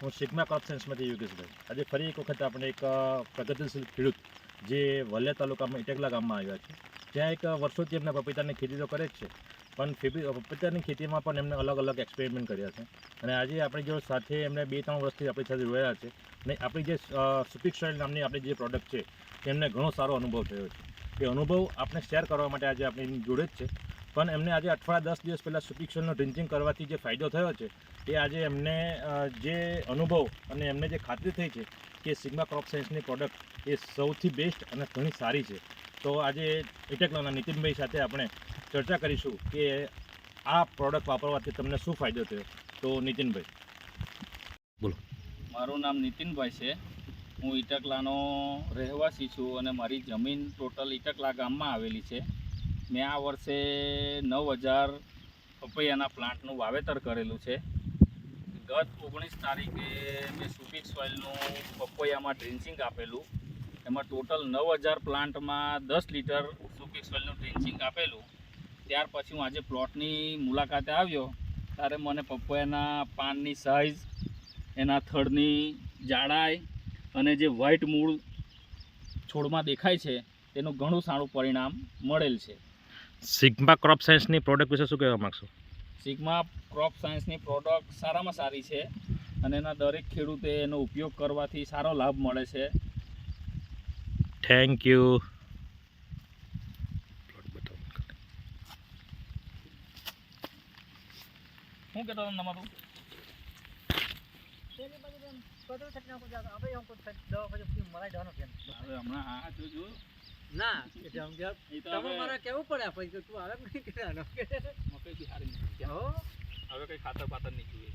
હું sigma crop સાયન્સમાંથી યોગેશભાઈ. આજે ફરી એક વખત આપણે એક પ્રગતિશીલ ખેડૂત જે વલિયા તાલુકામાં ઇટેકલા ગામમાં આવ્યા છે. ત્યાં એક વર્ષોથી એમને પપીતાની ખેતી તો કરે જ છે, પણ પપીતાની ખેતીમાં પણ એમને અલગ અલગ એક્સપેરિમેન્ટ કર્યા છે. અને આજે આપણી જો સાથે એમને 2-3 વર્ષથી આપણી સાથે જોયા છે. અને આપણી જે સુપિક સોઇલ નામની આપણી જે પ્રોડક્ટ છે તેમને ઘણો સારો અનુભવ થયો છે. એ અનુભવ આપણે શેર કરવા માટે આજે આપણે એની જોડે જ છે. પણ એમને આજે 8-10 દિવસ પહેલાં સુપિક સોઇલનું ડ્રિન્ચિંગ કરવાથી જે ફાયદો થયો છે એ આજે એમને જે અનુભવ અને એમને જે ખાતરી થઈ છે કે સિગ્મા ક્રોપ સાયન્સની પ્રોડક્ટ એ સૌથી બેસ્ટ અને ઘણી સારી છે. તો આજે ઇટેકલાના નીતિનભાઈ સાથે આપણે ચર્ચા કરીશું કે આ પ્રોડક્ટ વાપરવાથી તમને શું ફાયદો થયો. તો નીતિનભાઈ બોલો. મારું નામ નીતિનભાઈ છે. હું ઇટકલાનો રહેવાસી છું અને મારી જમીન ટોટલ ઇટકલા ગામમાં આવેલી છે. મેં આ વર્ષે 9000 પપૈયાના પ્લાન્ટનું વાવેતર કરેલું છે. ગત 19 તારીખે મેં સુપિક સોઇલનું પપૈયામાં ડ્રિન્ચિંગ આપેલું. એમાં ટોટલ 9000 પ્લાન્ટમાં 10 લીટર સુપિક સોઇલનું ડ્રિન્ચિંગ આપેલું. ત્યાર પછી હું આજે પ્લોટની મુલાકાતે આવ્યો ત્યારે મને પપૈયાના પાનની સાઇઝ, એના થડની જાડાઈ અને જે વ્હાઇટ મૂળ છોડમાં દેખાય છે તેનું ઘણું સારું પરિણામ મળેલ છે. સિગ્મા ક્રોપ સાયન્સની પ્રોડક્ટ વિશે શું કહેવા માગશો? સિગ્મા ક્રોપ સાયન્સની પ્રોડક્ટ સારામાં સારી છે અને એના દરેક ખેડૂતે એનો ઉપયોગ કરવાથી સારો લાભ મળે છે. Thank you. શું કહેતો હતો તમારું? હવે હમણાં આ જોજો ના એ તો તમે હવે મારે કેવું પડે પછી તું આવે નહીં કરવાનો મકઈ બી સારી નથી. હવે કઈ ખાતર પાતર નહીં જોઈએ.